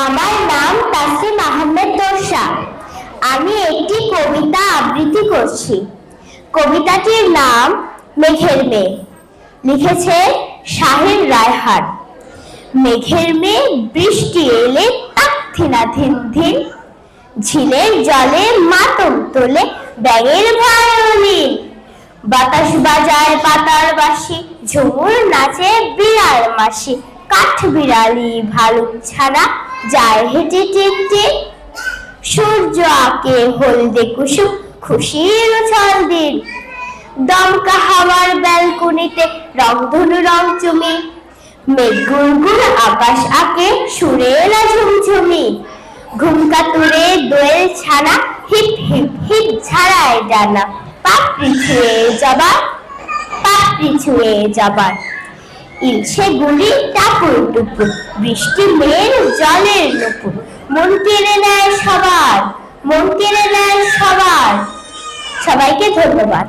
আমার নাম তাসলিম আহমেদ তোরশা। আমি একটি কবিতা আবৃত্তি করছি। কবিতাটির নাম মেঘের মেয়ে। লিখেছে শাহিন রায়হান। মেঘের মেয়ে বৃষ্টি এলে তাকথিনা ধিন ধিন, ঝিলের জলে মাতম তোলে ব্যাঙের ভায়োলিন। বাতাস বাজায় পাতার বাঁশি, ঝুমুর নাচে বিড়াল মাসি, কাঠ বিড়ালি ভালুক ছানা যায় হেঁটে টিন টিন। সূর্য আঁকে হলদে কুসুম খুশির উছল দিন, দমকা হাওয়ার ব্যালকনিতে রংধনু রং চুমি। মেঘ গুড়গুড় আকাশ আঁকে সুরের ঝুমঝুমি, ঘুমকাতুরে দোয়েল ছানা হিপ হিপ হিপ ঝাড়ায় ডানা। পাপড়ি ছুঁয়ে যাবার, পাপড়ি ছুঁয়ে যাবার, ইলশে গুলি টাপুর টুপুর, বৃষ্টি মেয়ের জলের নুপুর। মন কেড়ে নেয় সবার, মন কেড়ে নেয় সবার। সবাইকে ধন্যবাদ।